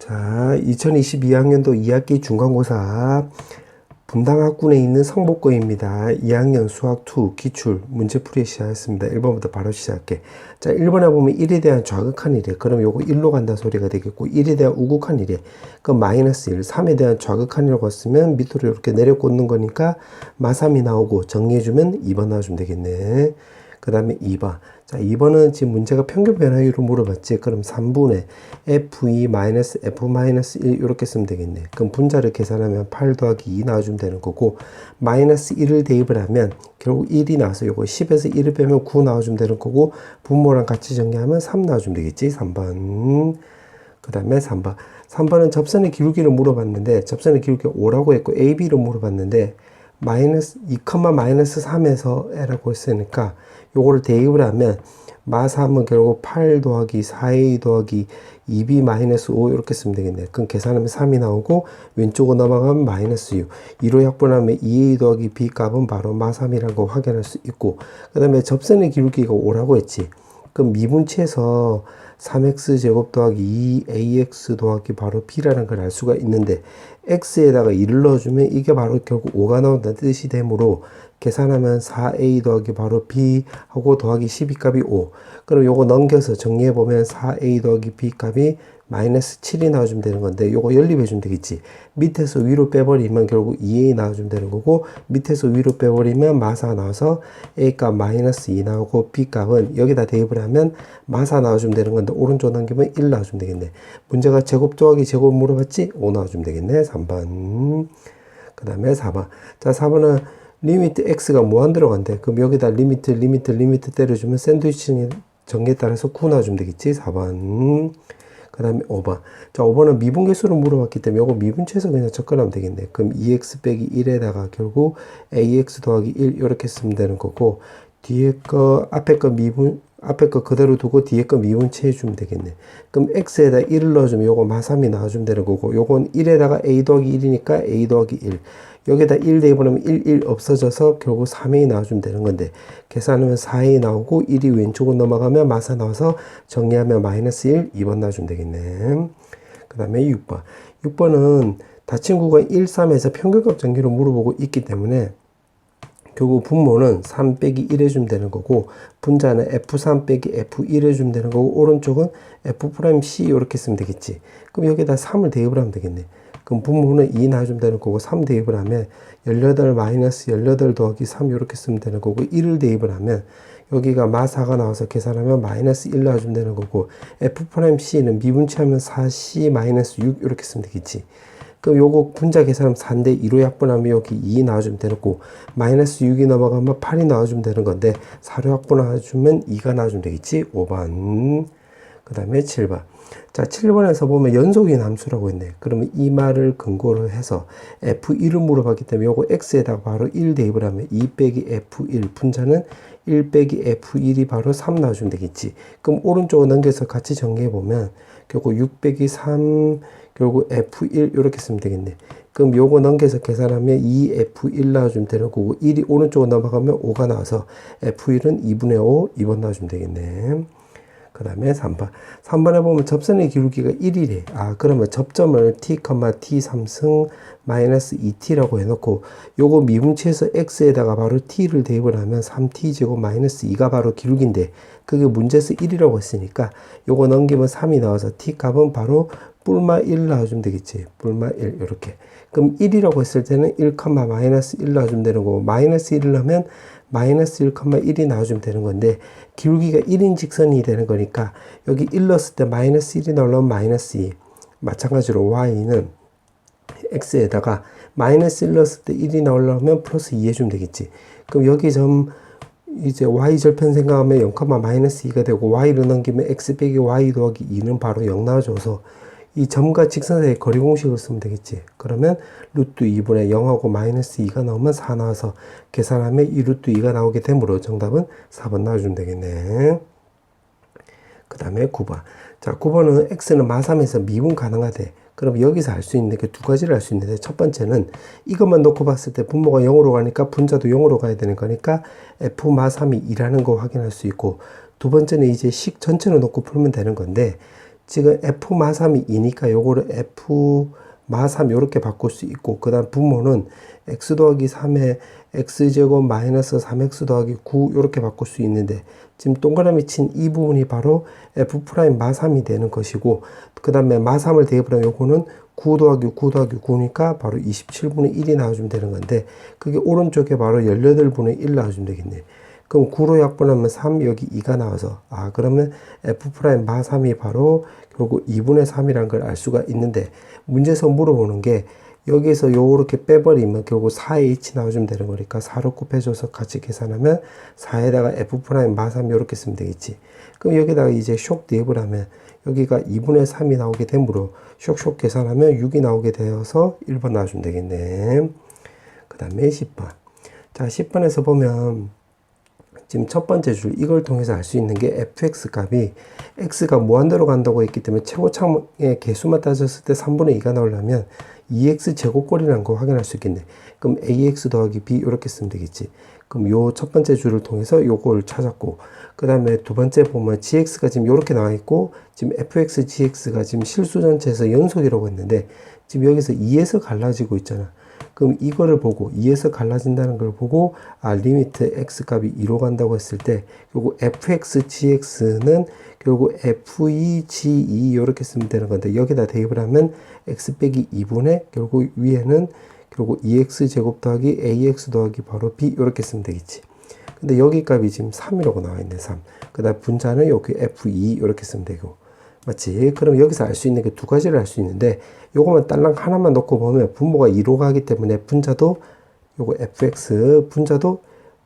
자, 2022학년도 2학기 중간고사 분당학군에 있는 성복고입니다. 2학년 수학2 기출 문제풀이 시작했습니다. 1번부터 바로 시작할게. 자, 1번에 보면 1에 대한 좌극한 이래. 그럼 요거 1로 간다 소리가 되겠고, 1에 대한 우극한 이래. 그럼 마이너스 1. 3에 대한 좌극한이라고 쓰면 밑으로 이렇게 내려 꽂는 거니까 마3이 나오고, 정리해주면 2번 나와주면 되겠네. 그 다음에 2번. 자, 2번은 지금 문제가 평균 변화율을 물어봤지. 그럼 3분의 f2-f-1 이렇게 쓰면 되겠네. 그럼 분자를 계산하면 8 더하기 2 나와주면 되는 거고, 마이너스 1을 대입을 하면 결국 1이 나와서 요거 10에서 1을 빼면 9 나와주면 되는 거고, 분모랑 같이 정리하면 3 나와주면 되겠지. 3번. 그 다음에 3번. 3번은 접선의 기울기를 물어봤는데, 접선의 기울기가 5라고 했고, AB를 물어봤는데, 마이너스 2, 마이너스 3에서 L라고 했으니까 요거를 대입을 하면 마3은 결국 8 더하기 4A 더하기 2B 마이너스 5 이렇게 쓰면 되겠네. 그럼 계산하면 3이 나오고 왼쪽으로 넘어가면 마이너스 6. 2로 약분하면 2A 더하기 B 값은 바로 마3이라는 거 확인할 수 있고, 그 다음에 접선의 기울기가 5라고 했지. 그럼 미분치에서 3x제곱 더하기 2ax 더하기 바로 b라는 걸 알 수가 있는데, x에다가 2를 넣어주면 이게 바로 결국 5가 나온다는 뜻이 되므로 계산하면 4a 더하기 바로 b 하고 더하기 12 값이 5. 그럼 요거 넘겨서 정리해보면 4a 더하기 b 값이 마이너스 7이 나와주면 되는 건데, 요거 연립해주면 되겠지. 밑에서 위로 빼버리면 결국 2a 나와주면 되는 거고, 밑에서 위로 빼버리면 마4 나와서 a 값 마이너스 2 나오고, b 값은 여기다 대입을 하면 마4 나와주면 되는 건데, 오른쪽 넘기면 1 나와주면 되겠네. 문제가 제곱 더하기 제곱 물어봤지? 5 나와주면 되겠네. 3번. 그 다음에 4번. 자, 4번은 리미트 x가 무한 들어간대. 그럼 여기다 리미트 때려주면 샌드위치 정리에 따라서 9 나와주면 되겠지. 4번. 그 다음에 5번. 자, 5번은 미분계수를 물어봤기 때문에 이거 미분치해서 그냥 접근하면 되겠네. 그럼 2x 빼기 1에다가 결국 ax 더하기 1 이렇게 쓰면 되는 거고, 뒤에 거, 앞에 거 그대로 두고 뒤에 거 미분치 해주면 되겠네. 그럼 x에다 1을 넣어주면 요거 마3이 나와주면 되는 거고, 요건 1에다가 a 더하기 1이니까 a 더하기 1. 여기다 1 대입하면 1 없어져서 결국 3a 나와주면 되는 건데, 계산하면 4a 나오고 1이 왼쪽으로 넘어가면 마4 나와서 정리하면 마이너스 1, 2번 나와주면 되겠네. 그 다음에 6번. 6번은 닫힌 구간 1, 3에서 평균값 정리를 물어보고 있기 때문에 결국 분모는 3 빼기 1 해주면 되는 거고, 분자는 f3 빼기 f1 해주면 되는 거고, 오른쪽은 f'c 이렇게 쓰면 되겠지. 그럼 여기다 3을 대입을 하면 되겠네. 그럼 분모는 2 나와주면 되는 거고, 3 대입을 하면 18 마이너스 18 더하기 3 이렇게 쓰면 되는 거고, 1을 대입을 하면 여기가 마4가 나와서 계산하면 마이너스 1 나와주면 되는 거고, f'c는 미분치하면 4c 마이너스 6 이렇게 쓰면 되겠지. 그럼 요거 분자 계산하면 4인데 2로 약분하면 여기 2 나와주면 되고, 마이너스 6이 넘어가면 8이 나와주면 되는 건데, 4로 약분해주면 2가 나와주면 되겠지. 5번. 그 다음에 7번. 자, 7번에서 보면 연속인 함수라고 했네. 그러면 이 말을 근거로 해서 f1을 물어봤기 때문에 요거 x에다가 바로 1 대입을 하면 2 빼기 f1, 분자는 1 빼기 f1이 바로 3 나와주면 되겠지. 그럼 오른쪽으로 넘겨서 같이 정리해보면 결국 6 빼기 3, 결국 f1 이렇게 쓰면 되겠네. 그럼 요거 넘겨서 계산하면 2f1 나와주면 되는 거고, 1이 오른쪽으로 넘어가면 5가 나와서 f1은 2분의 5, 2번 나와주면 되겠네. 그 다음에 3번. 3번에 보면 접선의 기울기가 1이래. 아, 그러면 접점을 t, t3승 마이너스 2t라고 해놓고, 요거 미분치해서 x에다가 바로 t를 대입을 하면 3t제곱 마이너스 2가 바로 기울기인데, 그게 문제에서 1이라고 했으니까 요거 넘기면 3이 나와서 t 값은 바로 뿔마 1 나와주면 되겠지. 뿔마 1 이렇게. 그럼 1이라고 했을 때는 1, 마이너스 1 나와주면 되는 거고, 마이너스 1을 하면 마이너스 1,1이 나와주면 되는 건데, 기울기가 1인 직선이 되는 거니까 여기 1 넣었을 때 마이너스 1이 나오면 마이너스 2. 마찬가지로 y는 x에다가 마이너스 1 넣었을 때 1이 나오려면 플러스 2 해주면 되겠지. 그럼 여기 이제 y 절편 생각하면 0, 마이너스 2가 되고, y를 넘기면 x 빼기 y 더하기 2는 바로 0 나와줘서 이 점과 직선 사이의 거리 공식을 쓰면 되겠지. 그러면 루트 2분의 0하고 마이너스 2가 나오면 4 나와서 계산하면 2 루트 2가 나오게 되므로 정답은 4번 나와주면 되겠네. 그 다음에 9번. 자, 9번은 x는 마3에서 미분 가능하대. 그럼 여기서 알 수 있는 게 두 가지를 알 수 있는데, 첫 번째는 이것만 놓고 봤을 때 분모가 0으로 가니까 분자도 0으로 가야 되는 거니까 f 마3이 2라는 거 확인할 수 있고, 두 번째는 이제 식 전체를 놓고 풀면 되는 건데, 지금 f 마3이 2니까 요거를 f 마3 요렇게 바꿀 수 있고, 그 다음 분모는 x 더하기 3에 x제곱 마이너스 3x 더하기 9 요렇게 바꿀 수 있는데, 지금 동그라미 친 이 부분이 바로 f 프라임 마3이 되는 것이고, 그 다음에 마3을 대입을 하면 요거는 9 더하기 9 더하기 9니까 바로 27분의 1이 나와주면 되는 건데, 그게 오른쪽에 바로 18분의 1 나와주면 되겠네. 그럼 9로 약분하면 3, 여기 2가 나와서, 그러면 f 프라임 마3이 바로 결국 2분의 3이란 걸 알 수가 있는데, 문제에서 물어보는 게 여기서 요렇게 빼버리면 결국 4의 h 나와주면 되는 거니까 4로 곱해줘서 같이 계산하면 4에다가 f 프라임 마3 요렇게 쓰면 되겠지. 그럼 여기다가 이제 쇽 대입을 하면 여기가 2분의 3이 나오게 되므로 쇽 계산하면 6이 나오게 되어서 1번 나와주면 되겠네. 그 다음에 10번. 자, 10번에서 보면 지금 첫 번째 줄 이걸 통해서 알 수 있는 게 fx 값이 x가 무한대로 간다고 했기 때문에 최고참의 개수만 따졌을 때 3분의 2가 나오려면 2x 제곱꼴이라는 거 확인할 수 있겠네. 그럼 ax 더하기 b 이렇게 쓰면 되겠지. 그럼 요 첫 번째 줄을 통해서 요걸 찾았고, 그 다음에 두 번째 보면 gx가 지금 요렇게 나와 있고, 지금 fx, gx가 지금 실수 전체에서 연속이라고 했는데 지금 여기서 2에서 갈라지고 있잖아. 그럼 이거를 보고 2에서 갈라진다는 걸 보고 리미트 x 값이 2로 간다고 했을 때 결국 fx, gx는 결국 f2, g2 이렇게 쓰면 되는 건데, 여기다 대입을 하면 x 빼기 2분의 결국 위에는 결국 2x 제곱 더하기 ax 더하기 바로 b 이렇게 쓰면 되겠지. 근데 여기 값이 지금 3이라고 나와 있네. 3. 그 다음 분자는 여기 f2 이렇게 쓰면 되고, 맞지? 그럼 여기서 알 수 있는 게 두 가지를 알 수 있는데, 요거만 딸랑 하나만 놓고 보면 분모가 2로 가기 때문에 분자도 요거 fx 분자도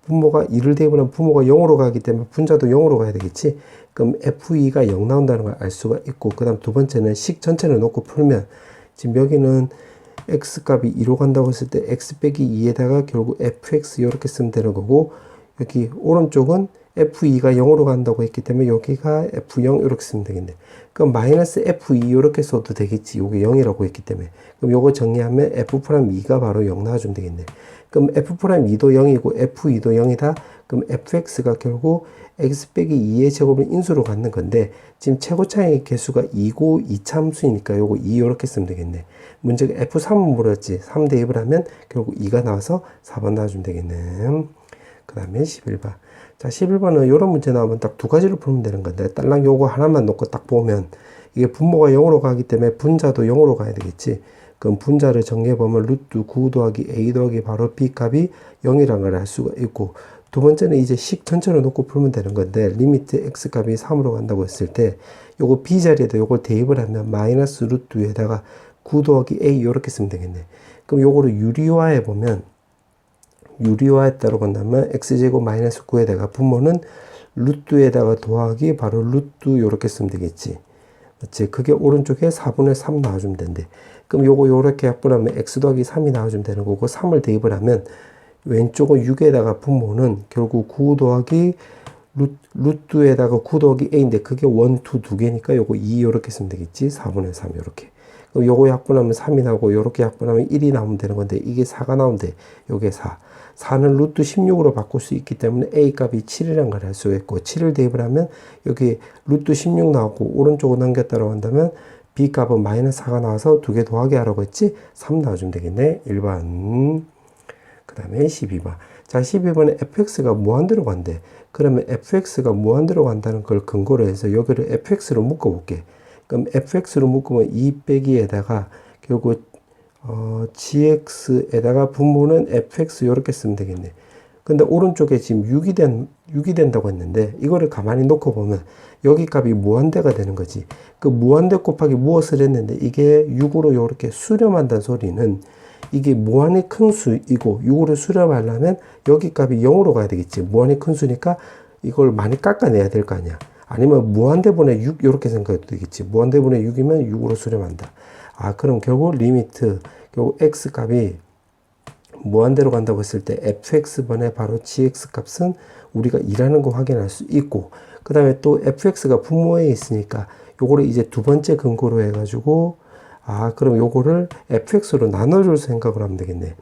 분모가 2를 대입하면 분모가 0으로 가기 때문에 분자도 0으로 가야 되겠지. 그럼 f2가 0 나온다는 걸 알 수가 있고, 그 다음 두 번째는 식 전체를 놓고 풀면 지금 여기는 x 값이 2로 간다고 했을 때 x 빼기 2에다가 결국 fx 이렇게 쓰면 되는 거고, 여기 오른쪽은 f2가 0으로 간다고 했기 때문에 여기가 f0 이렇게 쓰면 되겠네. 그럼 마이너스 f2 이렇게 써도 되겠지. 요게 0이라고 했기 때문에. 그럼 요거 정리하면 f'2가 바로 0 나와주면 되겠네. 그럼 f'2도 0이고 f2도 0이다. 그럼 fx가 결국 x 빼기 2의 제곱을 인수로 갖는 건데, 지금 최고차의 개수가 2고 2참수이니까 요거 2 이렇게 쓰면 되겠네. 문제가 f3은 물었지. 3 대입을 하면 결국 2가 나와서 4번 나와주면 되겠네. 그 다음에 11번. 자, 11번은 이런 문제 나오면 딱 두 가지로 풀면 되는 건데, 딸랑 요거 하나만 놓고 딱 보면 이게 분모가 0으로 가기 때문에 분자도 0으로 가야 되겠지. 그럼 분자를 정리해보면 루트 9 더하기 a 더하기 바로 b 값이 0이라는 걸 알 수가 있고, 두 번째는 이제 식 전체로 놓고 풀면 되는 건데, 리미트 x 값이 3으로 간다고 했을 때 요거 b 자리에다 요걸 대입을 하면 마이너스 루트 에다가 9 더하기 a 이렇게 쓰면 되겠네. 그럼 요거를 유리화해 보면, 유리화했다고 한다면 x제곱 마이너스 9에다가 분모는 루트에다가 더하기 바로 루트 요렇게 쓰면 되겠지. 맞지? 그게 오른쪽에 4분의 3 나와주면 된대. 그럼 요거 요렇게 약분하면 x 더하기 3이 나와주면 되는 거고, 3을 대입을 하면 왼쪽은 6에다가 분모는 결국 9 더하기 루트에다가 9 더하기 a인데 그게 1, 2 두 개니까 요거 2 요렇게 쓰면 되겠지. 4분의 3 요렇게. 그럼 요거 약분하면 3이 나오고 요렇게 약분하면 1이 나오면 되는 건데, 이게 4가 나온대. 요게 4. 4는 루트 16으로 바꿀 수 있기 때문에 a 값이 7이라는 걸 알 수 있고, 7을 대입을 하면 여기 루트 16 나오고 오른쪽으로 넘겼다고 한다면 b 값은 마이너스 4가 나와서 두 개 더하기 하라고 했지. 3 나와주면 되겠네. 1번. 그 다음에 12번. 자, 12번에 fx가 무한대로 간대. 그러면 fx가 무한대로 간다는 걸 근거로 해서 여기를 fx로 묶어볼게. 그럼 fx로 묶으면 2 빼기에다가 결국 gx에다가 분모는 fx 이렇게 쓰면 되겠네. 근데 오른쪽에 지금 6이 된다고 했는데, 이거를 가만히 놓고 보면 여기 값이 무한대가 되는 거지. 그 무한대 곱하기 무엇을 했는데, 이게 6으로 이렇게 수렴한다는 소리는 이게 무한히 큰 수이고 6으로 수렴하려면 여기 값이 0으로 가야 되겠지. 무한히 큰 수니까 이걸 많이 깎아내야 될 거 아니야. 아니면 무한대분의 6 이렇게 생각해도 되겠지. 무한대분의 6이면 6으로 수렴한다. 그럼 결국 리미트 결국 x 값이 무한대로 간다고 했을 때 fx번의 바로 gx 값은 우리가 2라는 거 확인할 수 있고, 그 다음에 또 fx가 분모에 있으니까 요거를 이제 두 번째 근거로 해가지고 그럼 요거를 fx로 나눠줄 생각을 하면 되겠네.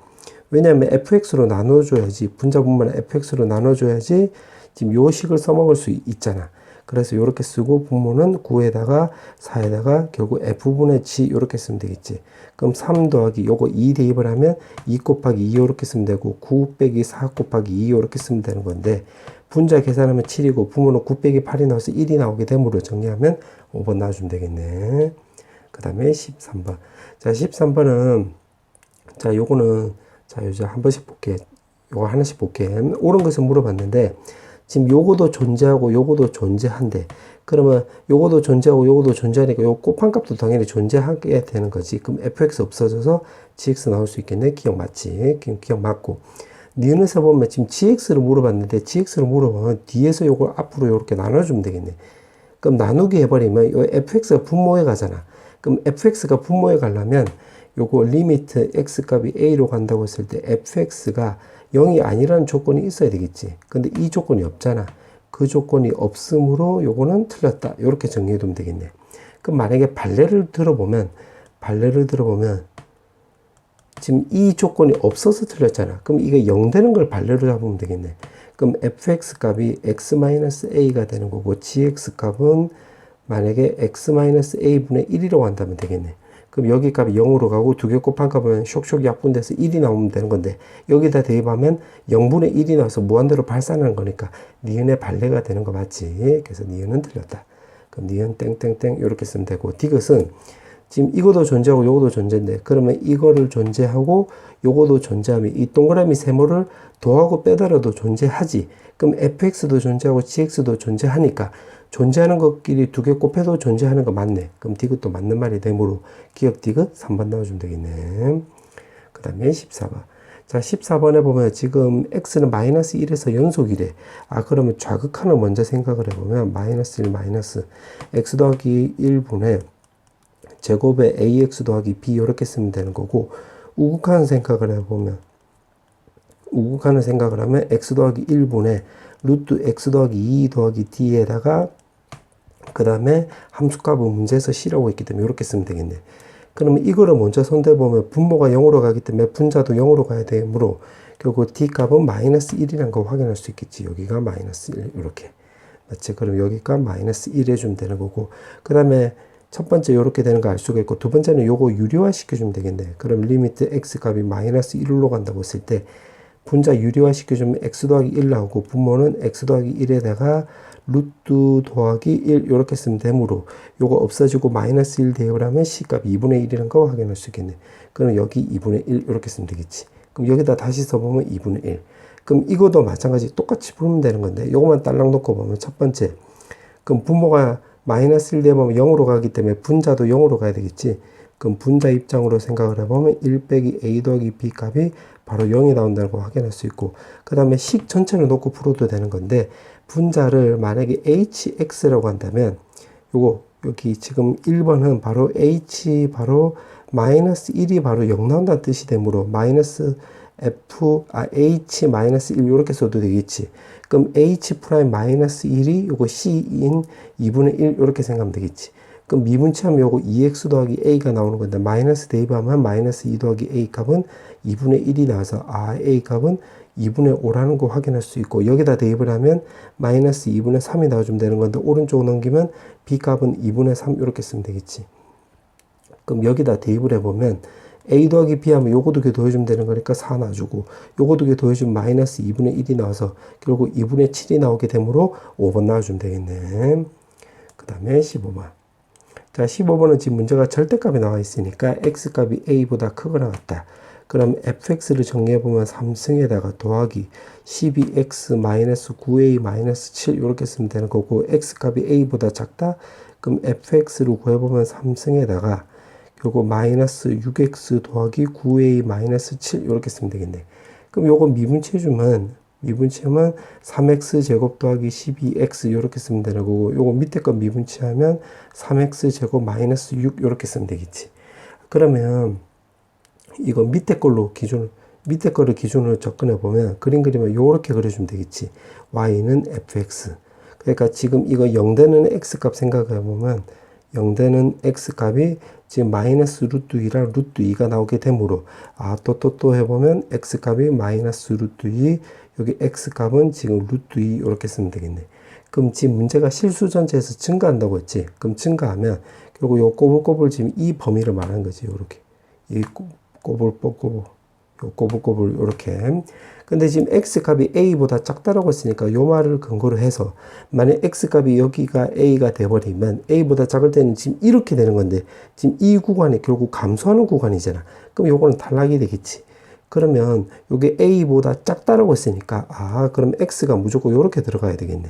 왜냐하면 fx로 나눠줘야지, 분자 분모는 fx로 나눠줘야지 지금 요 식을 써먹을 수 있잖아. 그래서 이렇게 쓰고 분모는 9에다가 4에다가 결국 F분의 G 이렇게 쓰면 되겠지. 그럼 3 더하기 요거 2 대입을 하면 2 곱하기 2 이렇게 쓰면 되고 9 빼기 4 곱하기 2 이렇게 쓰면 되는 건데 분자 계산하면 7이고 분모는 9 빼기 8이 나와서 1이 나오게 되므로 정리하면 5번 나와주면 되겠네. 그 다음에 13번. 자, 13번은 자, 요거는 자, 이제 한 번씩 볼게. 요거 하나씩 볼게. 옳은 것을 물어봤는데 지금 요거도 존재하고 요거도 존재한대. 그러면 요거도 존재하고 요거도 존재하니까 요 곱한값도 당연히 존재하게 되는 거지. 그럼 fx 없어져서 gx 나올 수 있겠네. 기억 맞지? 기억 맞고. 니은에서 보면 지금 gx를 물어봤는데 gx를 물어보면 뒤에서 요걸 앞으로 요렇게 나눠주면 되겠네. 그럼 나누기 해버리면 요 fx가 분모에 가잖아. 그럼 fx가 분모에 가려면 요거 리미트 x값이 a로 간다고 했을 때 fx가 0이 아니라는 조건이 있어야 되겠지. 근데 이 조건이 없잖아. 그 조건이 없으므로 요거는 틀렸다. 이렇게 정리해 두면 되겠네. 그럼 만약에 발레를 들어보면 지금 이 조건이 없어서 틀렸잖아. 그럼 이게 0 되는 걸 발레로 잡으면 되겠네. 그럼 fx 값이 x-a가 되는 거고 gx 값은 만약에 x-a분의 1이라고 한다면 되겠네. 그럼 여기 값이 0으로 가고 두 개 곱한 값은 쇽쇽 약분돼서 1이 나오면 되는 건데 여기다 대입하면 0분의 1이 나와서 무한대로 발산하는 거니까 니은의 발레가 되는 거 맞지? 그래서 니은은 틀렸다. 그럼 니은 땡땡땡 이렇게 쓰면 되고 디귿은 지금 이것도 존재하고 요것도 존재인데 그러면 이거를 존재하고 요것도 존재하면 이 동그라미 세모를 더하고 빼더라도 존재하지. 그럼 fx도 존재하고 gx도 존재하니까 존재하는 것끼리 두 개 곱해도 존재하는 거 맞네. 그럼 디귿도 맞는 말이 되므로 기억 디귿 3번 나와주면 되겠네. 그 다음에 14번. 자, 14번에 보면 지금 x는 마이너스 1에서 연속이래. 아, 그러면 좌극한을 먼저 생각을 해보면 마이너스 1 마이너스 x 더하기 1분의 제곱에 ax 더하기 b 이렇게 쓰면 되는 거고 우극한 생각을 해보면 우극한을 생각을 하면 x 더하기 1분의 루트 x 더하기 2 더하기 d에다가 그 다음에 함수값은 문제에서 c라고 있기 때문에 이렇게 쓰면 되겠네. 그러면 이거를 먼저 손대보면 분모가 0으로 가기 때문에 분자도 0으로 가야 되므로 결국 d값은 마이너스 1이라는 거 확인할 수 있겠지. 여기가 마이너스 1 이렇게 맞지? 그럼 여기가 마이너스 1 해주면 되는 거고 그 다음에 첫 번째 이렇게 되는 거 알 수가 있고 두 번째는 요거 유리화 시켜주면 되겠네. 그럼 리미트 x 값이 마이너스 1로 간다고 했을 때 분자 유리화 시켜주면 x 더하기 1 나오고 분모는 x 더하기 1에다가 루트 더하기 1 이렇게 쓰면 되므로 요거 없어지고 마이너스 1 대입을 하면 c값 2분의 1이라는 거 확인할 수 있겠네. 그럼 여기 2분의 1 이렇게 쓰면 되겠지. 그럼 여기다 다시 써보면 2분의 1. 그럼 이것도 마찬가지 똑같이 풀면 되는 건데 요거만 딸랑 놓고 보면 첫 번째 그럼 분모가 마이너스 1 대입하면 0으로 가기 때문에 분자도 0으로 가야 되겠지. 그럼 분자 입장으로 생각을 해보면 1 빼기 a 더하기 b 값이 바로 0이 나온다는 걸 확인할 수 있고 그 다음에 식 전체를 놓고 풀어도 되는 건데 분자를 만약에 hx라고 한다면 요거 여기 지금 1번은 바로 h 바로 마이너스 1이 바로 0 나온다는 뜻이 되므로 마이너스 h 마이너스 1 이렇게 써도 되겠지. 그럼 h 프라임 마이너스 1이 요거 c인 2분의 1 이렇게 생각하면 되겠지. 그럼 미분치하면 요거 2x 더하기 a가 나오는 건데 마이너스 대입하면 마이너스 2 더하기 a 값은 2분의 1이 나와서 a 값은 2분의 5라는 거 확인할 수 있고 여기다 대입을 하면 마이너스 2분의 3이 나와주면 되는 건데 오른쪽으로 넘기면 b 값은 2분의 3 이렇게 쓰면 되겠지. 그럼 여기다 대입을 해보면 a 더하기 b 하면 요거 두 개 더해주면 되는 거니까 4 놔주고 요거 두 개 더해주면 마이너스 2분의 1이 나와서 결국 2분의 7이 나오게 되므로 5번 나와주면 되겠네. 그 다음에 15번. 자, 15번은 지금 문제가 절대값이 나와 있으니까 x값이 a보다 크거나 같다. 그럼 fx를 정리해보면 3승에다가 더하기 12x-9a-7 이렇게 쓰면 되는 거고 x값이 a보다 작다. 그럼 fx를 구해보면 3승에다가 결국 마이너스 6x 더하기 9a-7 이렇게 쓰면 되겠네. 그럼 요거 미분치해주면 3x 제곱 더하기 12x 이렇게 쓰면 되는 거고 요거 밑에 거 미분치하면 3x 제곱 마이너스 6 이렇게 쓰면 되겠지. 그러면 이거 밑에 거를 기준으로 접근해 보면 그림 그리면 요렇게 그려주면 되겠지. y는 fx. 그러니까 지금 이거 0 되는 x 값 생각해 보면 0 되는 x 값이 지금 마이너스 루트 2랑 루트 2가 나오게 되므로 또 해보면 x 값이 마이너스 루트 2 여기 x 값은 지금 루트 2 이렇게 쓰면 되겠네. 그럼 지금 문제가 실수 전체에서 증가한다고 했지. 그럼 증가하면 결국 요 꼬불꼬불 지금 이 범위를 말하는 거지. 요렇게. 이 꼬불꼬불, 요 꼬불꼬불 요렇게. 근데 지금 x 값이 a보다 작다라고 했으니까 요 말을 근거로 해서 만약 x 값이 여기가 a가 돼버리면 a보다 작을 때는 지금 이렇게 되는 건데 지금 이 구간이 결국 감소하는 구간이잖아. 그럼 요거는 탈락이 되겠지. 그러면 요게 a보다 작다라고 했으니까 그럼 x가 무조건 요렇게 들어가야 되겠네.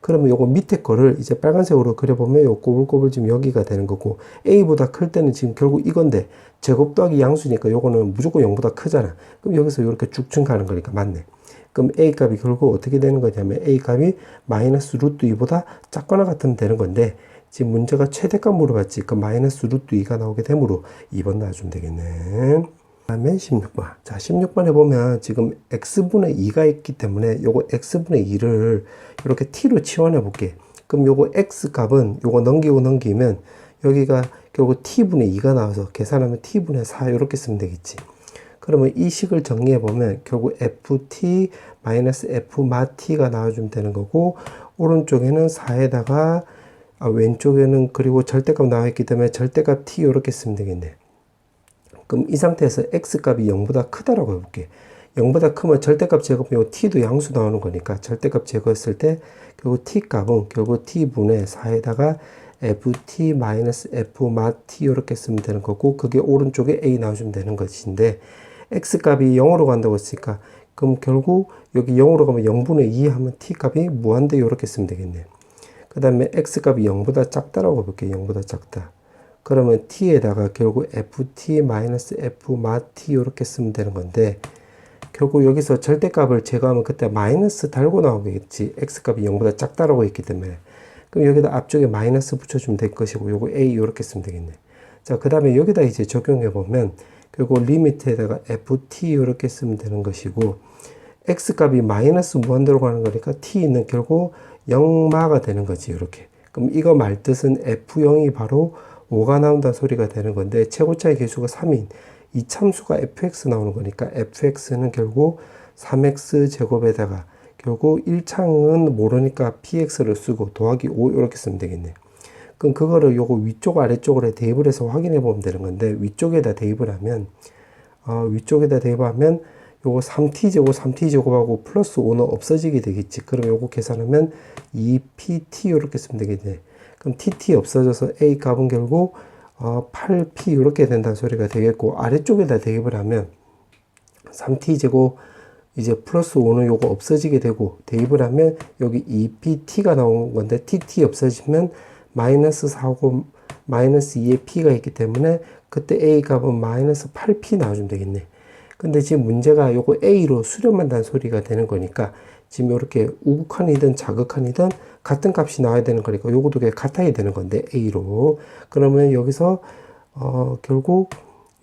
그러면 요거 밑에 거를 이제 빨간색으로 그려보면 요 꼬불꼬불 지금 여기가 되는 거고 a보다 클 때는 지금 결국 이건데 제곱 더하기 양수니까 요거는 무조건 0보다 크잖아. 그럼 여기서 이렇게 쭉 증가하는 거니까 맞네. 그럼 a 값이 결국 어떻게 되는 거냐면 a 값이 마이너스 루트 2보다 작거나 같으면 되는 건데 지금 문제가 최대값 물어봤지. 그 마이너스 루트 2가 나오게 되므로 2번 놔주면 되겠네. 그 다음에 16번. 자, 16번에 보면 지금 x분의 2가 있기 때문에 요거 x분의 2를 이렇게 t로 치환해 볼게. 그럼 요거 x 값은 요거 넘기면 여기가 결국 t분의 2가 나와서 계산하면 t분의 4 이렇게 쓰면 되겠지. 그러면 이 식을 정리해 보면 결국 ft 마이너스 f 마 t가 나와주면 되는 거고 오른쪽에는 4에다가 왼쪽에는 그리고 절대값 나와 있기 때문에 절대값 t 이렇게 쓰면 되겠네. 그럼 이 상태에서 x값이 0보다 크다라고 해볼게. 0보다 크면 절대값 제곱이고 t도 양수 나오는 거니까 절대값 제거했을 때 결국 t값은 결국 t분의 4에다가 ft 마이너스 f 마 t 이렇게 쓰면 되는 거고 그게 오른쪽에 a 나와주면 되는 것인데 x값이 0으로 간다고 했으니까 그럼 결국 여기 0으로 가면 0분의 2 하면 t값이 무한대 이렇게 쓰면 되겠네. 그 다음에 x값이 0보다 작다라고 해볼게. 0보다 작다. 그러면 t에다가 결국 ft 마이너스 f 마 t 이렇게 쓰면 되는 건데 결국 여기서 절대값을 제거하면 그때 마이너스 달고 나오겠지. x값이 0보다 작다라고 했기 때문에. 그럼 여기다 앞쪽에 마이너스 붙여주면 될 것이고 요거 a 이렇게 쓰면 되겠네. 자, 그 다음에 여기다 이제 적용해 보면 결국 리미트에다가 ft 이렇게 쓰면 되는 것이고 x값이 마이너스 무한대로 가는 거니까 t는 결국 0마가 되는 거지. 이렇게. 그럼 이거 말 뜻은 f0이 바로 5가 나온다는 소리가 되는 건데 최고차의 개수가 3인 이 참수가 fx 나오는 거니까 fx는 결국 3x 제곱에다가 결국 1창은 모르니까 px를 쓰고 더하기 5 이렇게 쓰면 되겠네. 그럼 그거를 요거 위쪽 아래쪽으로 대입을 해서 확인해 보면 되는 건데 위쪽에다 대입을 하면 요거 3t 제곱하고 플러스 5는 없어지게 되겠지. 그럼 요거 계산하면 2pt 이렇게 쓰면 되겠네. 그럼 tt 없어져서 a 값은 결국 8p 이렇게 된다는 소리가 되겠고 아래쪽에다 대입을 하면 3t 제곱 이제 플러스 5는 요거 없어지게 되고 대입을 하면 여기 2pt가 나온 건데 tt 없어지면 마이너스 4고 마이너스 2의 p가 있기 때문에 그때 a 값은 마이너스 8p 나와주면 되겠네. 근데 지금 문제가 요거 a로 수렴한다는 소리가 되는 거니까 지금 이렇게 우극한이든 자극한이든 같은 값이 나와야 되는 거니까 요거 두 개 같아야 되는 건데 a로 그러면 여기서 결국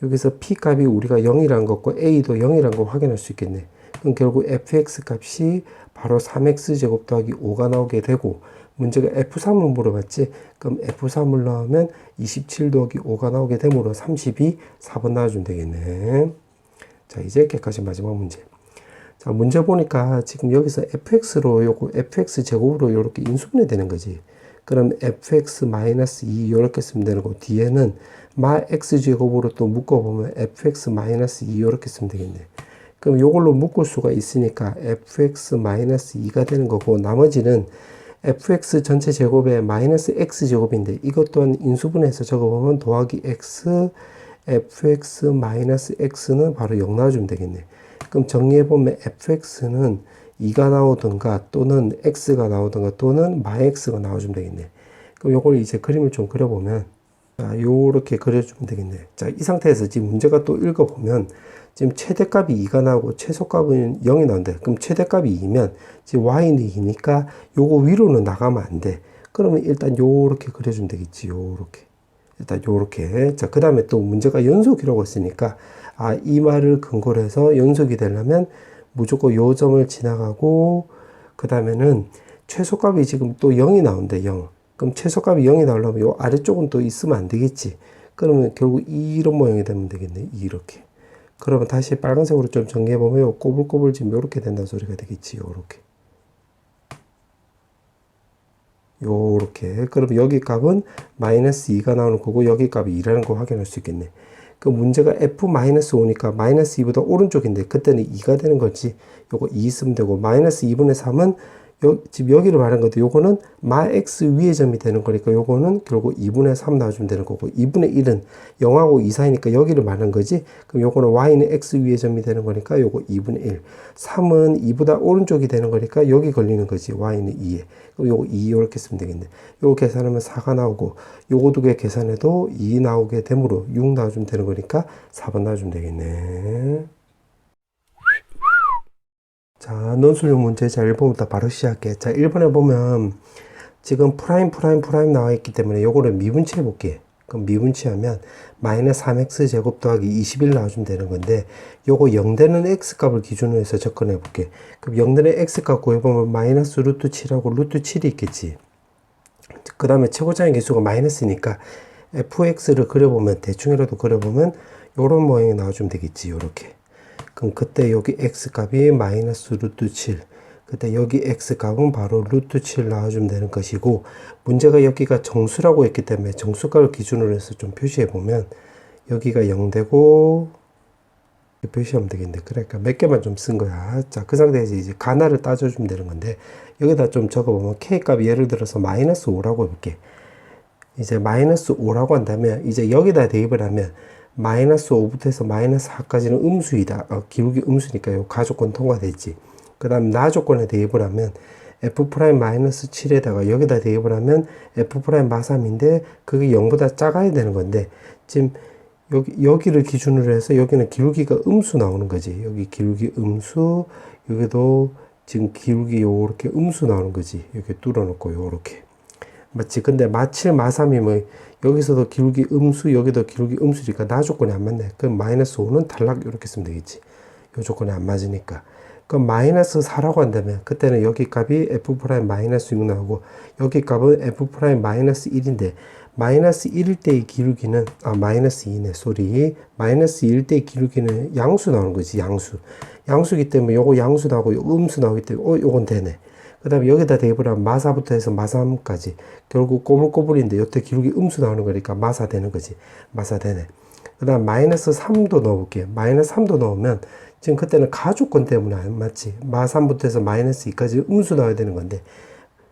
여기서 p 값이 우리가 0이라는 것과 a도 0이라는 걸 확인할 수 있겠네. 그럼 결국 fx 값이 바로 3x 제곱 더하기 5가 나오게 되고 문제가 f3을 물어봤지. 그럼 f3을 넣으면 27 더하기 5가 나오게 되므로 32, 4번 나와주면 되겠네. 자, 이제 여기까지 마지막 문제. 자, 문제 보니까 지금 여기서 fx로 요거 fx 제곱으로 이렇게 인수분해 되는 거지. 그럼 fx 마이너스 2 이렇게 쓰면 되는 거. 뒤에는 마 x 제곱으로 또 묶어보면 fx 마이너스 2 이렇게 쓰면 되겠네. 그럼 요걸로 묶을 수가 있으니까 fx 마이너스 2가 되는 거고 나머지는 fx 전체 제곱에 마이너스 x 제곱인데 이것 또한 인수분해해서 적어보면 더하기 x fx 마이너스 x는 바로 0 나와주면 되겠네. 그럼 정리해보면 fx는 2가 나오든가 또는 x가 나오든가 또는 마이x가 나와주면 되겠네. 그럼 요걸 이제 그림을 좀 그려보면 자, 요렇게 그려주면 되겠네. 자, 이 상태에서 지금 문제가 또 읽어보면 지금 최대값이 2가 나오고 최소값은 0이 나온대. 그럼 최대값이 2면 지금 y는 2니까 요거 위로는 나가면 안 돼. 그러면 일단 요렇게 그려주면 되겠지. 요렇게. 일단 요렇게. 자, 그 다음에 또 문제가 연속이라고 했으니까 이 말을 근거로 해서 연속이 되려면 무조건 요 점을 지나가고 그 다음에는 최소값이 지금 또 0이 나온대. 0. 그럼 최소값이 0이 나오려면 요 아래쪽은 또 있으면 안 되겠지. 그러면 결국 이런 모양이 되면 되겠네. 이렇게. 그러면 다시 빨간색으로 좀 정리해보면 요 꼬불꼬불 지금 요렇게 된다는 소리가 되겠지. 요렇게. 요렇게. 그럼 여기 값은 마이너스 2가 나오는 거고 여기 값이 2라는 거 확인할 수 있겠네. 그 문제가 f-5니까 마이너스 2보다 오른쪽인데 그때는 2가 되는 거지. 요거 2 쓰면 되고 마이너스 2분의 3은 지금 여기를 말한 건데 요거는 마 x 위의 점이 되는 거니까 요거는 결국 2분의 3 나와주면 되는 거고 2분의 1은 0하고 2 사이니까 여기를 말한 거지. 그럼 요거는 y는 x 위의 점이 되는 거니까 요거 2분의 1. 3은 2보다 오른쪽이 되는 거니까 여기 걸리는 거지. y는 2에. 그럼 요거 2 이렇게 쓰면 되겠네. 요거 계산하면 4가 나오고 요거 두 개 계산해도 2 나오게 되므로 6 나와주면 되는 거니까 4번 나와주면 되겠네. 자, 논술형 문제 자 1번부터 바로 시작해. 자, 1번에 보면 지금 프라임 나와 있기 때문에 요거를 미분치해 볼게. 그럼 미분치하면 마이너스 3x 제곱 더하기 21 나와주면 되는 건데 요거 0 되는 x 값을 기준으로 해서 접근해 볼게. 그럼 0 되는 x 값 구해보면 마이너스 루트 7하고 루트 7이 있겠지. 그 다음에 최고차의 개수가 마이너스니까 fx를 그려보면 대충이라도 그려보면 요런 모양이 나와주면 되겠지. 요렇게. 그럼 그때 여기 x값이 마이너스 루트 7. 그때 여기 x값은 바로 루트 7 나와주면 되는 것이고 문제가 여기가 정수라고 했기 때문에 정수값을 기준으로 해서 좀 표시해 보면 여기가 0 되고 표시하면 되겠네. 그러니까 몇 개만 좀 쓴 거야. 자, 그 상태에서 이제 가나를 따져주면 되는 건데 여기다 좀 적어보면 k값이 예를 들어서 마이너스 5라고 해볼게. 이제 마이너스 5라고 한다면 이제 여기다 대입을 하면 마이너스 5부터 해서 마이너스 4까지는 음수이다. 기울기 음수니까 요 가조건 통과됐지. 그 다음 나조건에 대입을 하면 f 프라임 마이너스 7에다가 여기다 대입을 하면 f 프라임 마3인데 그게 0보다 작아야 되는 건데 지금 여기를 기준으로 해서 여기는 기울기가 음수 나오는 거지. 여기 기울기 음수, 여기도 지금 기울기 요렇게 음수 나오는 거지. 이렇게 뚫어놓고 요렇게. 맞지? 근데 마7, 마3이 뭐 여기서도 기울기 음수, 여기도 기울기 음수니까 나 조건이 안 맞네. 그럼 마이너스 5는 탈락 이렇게 쓰면 되겠지. 요 조건이 안 맞으니까. 그럼 마이너스 4라고 한다면 그때는 여기 값이 f 프라임 마이너스 6 나오고 여기 값은 f 프라임 마이너스 1인데 마이너스 1일 때의 기울기는 마이너스 2네. 소리. 마이너스 1일 때의 기울기는 양수 나오는 거지. 양수기 때문에 요거 양수 나오고 요거 음수 나오기 때문에 요건 되네. 그 다음에 여기다 대입을 하면 마사부터 해서 마3까지 결국 꼬불꼬불인데 요때 기울기 음수 나오는 거니까 마사 되는 거지. 마사 되네. 그 다음 마이너스 3도 넣어볼게. 마이너스 3도 넣으면 지금 그때는 가조건 때문에 안 맞지. 마3부터 해서 마이너스 2까지 음수 나와야 되는 건데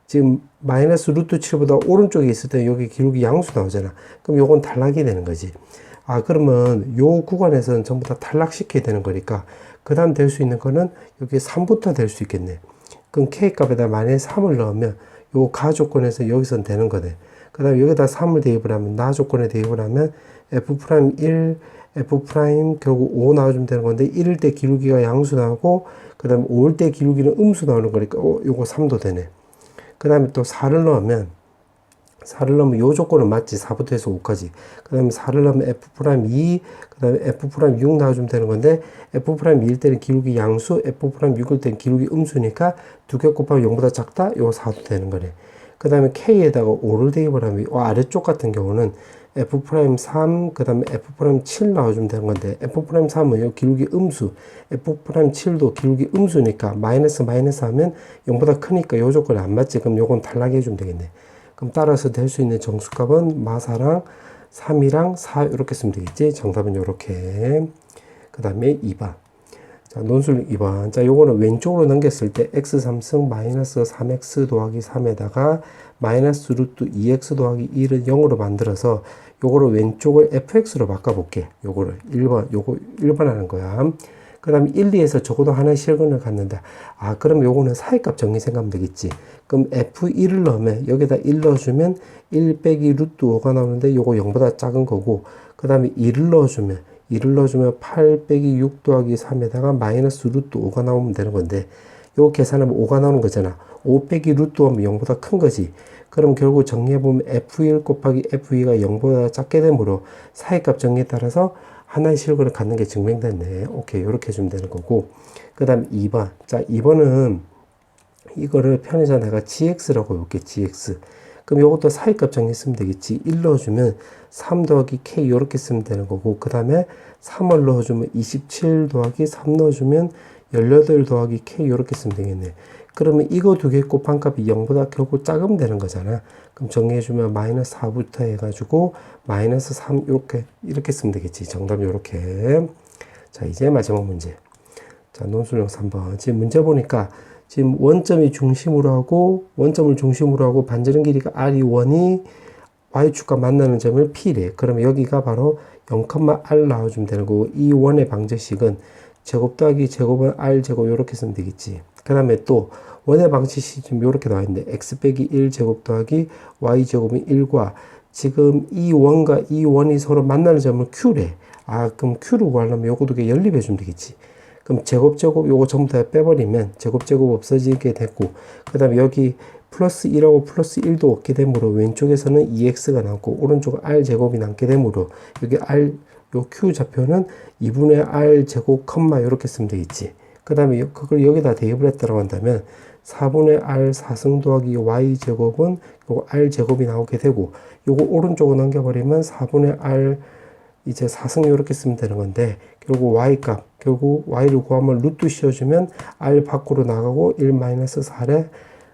지금 마이너스 루트 7보다 오른쪽에 있을 때 여기 기울기 양수 나오잖아. 그럼 요건 탈락이 되는 거지. 그러면 요 구간에서는 전부 다 탈락시켜야 되는 거니까 그 다음 될 수 있는 거는 여기 3부터 될 수 있겠네. 그럼 k값에다 마이너스 3을 넣으면 요 가조건에서 여기선 되는 거네. 그 다음에 여기다 3을 대입을 하면 나 조건에 대입을 하면 f'1, f' 결국 5 나와주면 되는 건데 1일 때 기울기가 양수 나오고 그 다음에 5일 때 기울기는 음수 나오는 거니까 요거 3도 되네. 그 다음에 또 4를 넣으면 요 조건은 맞지. 4부터 해서 5까지. 그 다음에 4를 넣으면 f'2, 그 다음에 f'6 나와주면 되는 건데 f'2일 때는 기울기 양수, f'6일 때는 기울기 음수니까 두 개 곱하면 0보다 작다? 요 4도 되는 거네. 그 다음에 k에다가 5를 대입을 하면 아래쪽 같은 경우는 f'3, 그 다음에 f'7 나와주면 되는 건데 f'3은 요 기울기 음수, f'7도 기울기 음수니까 마이너스 하면 0보다 크니까 요 조건이 안 맞지. 그럼 요건 탈락해 주면 되겠네. 그럼 따라서 될 수 있는 정수값은 마4랑 3이랑 4 이렇게 쓰면 되겠지. 정답은 요렇게. 그 다음에 2번. 자, 논술 2번. 자, 요거는 왼쪽으로 넘겼을 때 x3승 마이너스 3x 더하기 3에다가 마이너스 루트 2x 더하기 1은 0으로 만들어서 요거를 왼쪽을 fx로 바꿔볼게. 요거를 1번, 요거 1번 하는 거야. 그 다음에 1, 2에서 적어도 하나의 실근을 갖는데 그럼 요거는 사이값 정리 생각하면 되겠지. 그럼 f1을 넣으면 여기다 1 넣어주면 1 빼기 루트 5가 나오는데 요거 0보다 작은 거고 그 다음에 2를 넣어주면 8 빼기 6 더하기 3에다가 마이너스 루트 5가 나오면 되는 건데 요거 계산하면 5가 나오는 거잖아. 5 빼기 루트 5면 0보다 큰 거지. 그럼 결국 정리해보면 f1 곱하기 f2가 0보다 작게 되므로 사이값 정리에 따라서 하나의 실근을 갖는 게 증명됐네. 오케이. 이렇게 해주면 되는 거고. 그 다음 2번. 자, 2번은 이거를 편의상 내가 gx라고 해볼게. gx. 그럼 요것도 사이값 정했으면 되겠지. 1 넣어주면 3 더하기 k 요렇게 쓰면 되는 거고, 그 다음에 3을 넣어주면 27 더하기 3 넣어주면 18 더하기 k 요렇게 쓰면 되겠네. 그러면 이거 두 개 곱한값이 0보다 결국 작으면 되는 거잖아. 그럼 정리해주면 마이너스 4부터 해가지고 마이너스 3 이렇게 쓰면 되겠지. 정답 요렇게. 자, 이제 마지막 문제. 자, 논술용 3번. 지금 문제 보니까 지금 원점이 중심으로 하고, 원점을 중심으로 하고 반지름 길이가 r이 1이 y축과 만나는 점을 p래. 그러면 여기가 바로 0,r 나와주면 되는 거고, 이 원의 방정식은 제곱 더하기 제곱은 r 제곱 요렇게 쓰면 되겠지. 그 다음에 또 원의 방정식이 지금 요렇게 나와 있는데 x 빼기 1 제곱 더하기 y 제곱은 1과 지금 이 원과 이 원이 서로 만나는 점을 q래. 아, 그럼 q를 구하려면 요거 두 개 연립해 주면 되겠지. 그럼 제곱 요거 전부 다 빼버리면 제곱 없어지게 됐고, 그 다음에 여기 플러스 1하고 플러스 1도 없게 되므로 왼쪽에서는 2x가 남고 오른쪽은 r 제곱이 남게 되므로 여기 r 요 q 좌표는 2분의 r 제곱 컴마 이렇게 쓰면 되겠지. 그 다음에 그걸 여기다 대입을 했다고 한다면 4분의 r 4승 더하기 y 제곱은 요거 r 제곱이 나오게 되고, 요거 오른쪽으로 넘겨버리면 4분의 r 이제 4승 이렇게 쓰면 되는 건데, 결국 y 값, 결국 y를 구하면 루트 씌워주면 r 밖으로 나가고 1-4에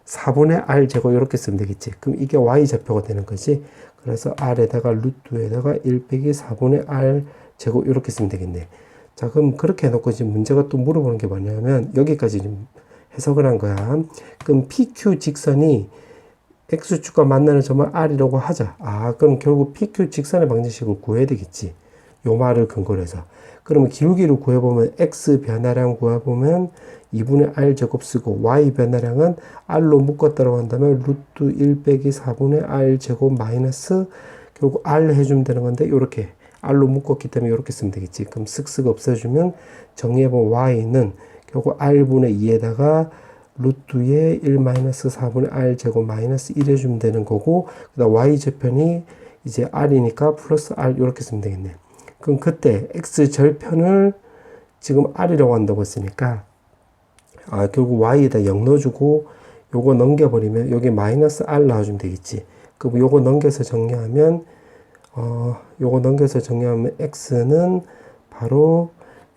4분의 r 제곱 이렇게 쓰면 되겠지. 그럼 이게 y 좌표가 되는 거지. 그래서 r에다가 루트에다가 1 빼기 4분의 r 제곱 이렇게 쓰면 되겠네. 자, 그럼 그렇게 해놓고 지금 문제가 또 물어보는 게 뭐냐면 여기까지 좀 해석을 한 거야. 그럼 PQ 직선이 X축과 만나는 점을 R이라고 하자. 아, 그럼 결국 PQ 직선의 방정식을 구해야 되겠지. 요 말을 근거로 해서. 그러면 기울기를 구해보면 X 변화량 구해보면 2분의 R 제곱 쓰고 Y 변화량은 R로 묶었다고 한다면 루트 1 빼기 4분의 R 제곱 마이너스 결국 R 해주면 되는 건데 요렇게 R로 묶었기 때문에 이렇게 쓰면 되겠지. 그럼 쓱쓱 없애주면 정리해보면 Y는 결국 R분의 2에다가 루트에 1-4분의 R 제곱 마이너스 1 해주면 되는 거고, 그 다음 Y 절편이 이제 R이니까 플러스 R 이렇게 쓰면 되겠네. 그럼 그때 X 절편을 지금 R이라고 한다고 했으니까, 아, 결국 Y에다 0 넣어주고, 요거 넘겨버리면 여기 마이너스 R 나와주면 되겠지. 그럼 요거 넘겨서 정리하면,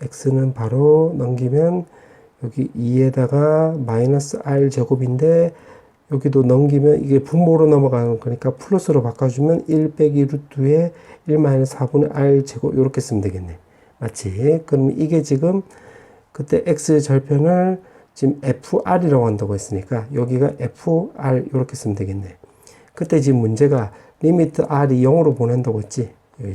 X는 바로 넘기면 여기 2에다가 마이너스 R 제곱인데 여기도 넘기면 이게 분모로 넘어가는 거니까 플러스로 바꿔주면 1 빼기 루트에 1-4분의 R 제곱 이렇게 쓰면 되겠네. 맞지? 그럼 이게 지금 그때 X 절편을 지금 FR이라고 한다고 했으니까 여기가 FR 이렇게 쓰면 되겠네. 그때 지금 문제가 리미트 R이 0으로 보낸다고 했지? 여기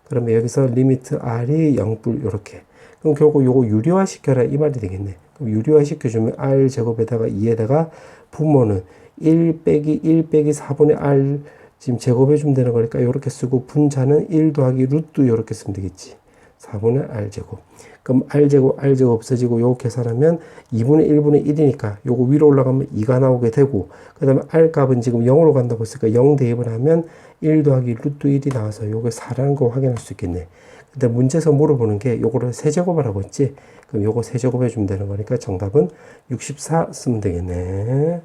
그러면 여기서 리미트 R이 0불 이렇게. 그럼 결국 요거 유리화 시켜라 이 말이 되겠네. 그럼 유리화 시켜주면 R 제곱에다가 2에다가 분모는 1 빼기 4분의 R 지금 제곱해주면 되는 거니까 이렇게 쓰고 분자는 1 더하기 루트 이렇게 쓰면 되겠지. 4분의 R 제곱. 그럼 R 제곱 없어지고 요거 계산하면 2분의 1분의 1이니까 요거 위로 올라가면 2가 나오게 되고, 그 다음에 R 값은 지금 0으로 간다고 했으니까 0 대입을 하면 1 더하기 루트 1이 나와서 요게 4라는 거 확인할 수 있겠네. 근데 문제에서 물어보는 게 요거를 세제곱하라고 했지? 그럼 요거 세제곱 해주면 되는 거니까 정답은 64 쓰면 되겠네.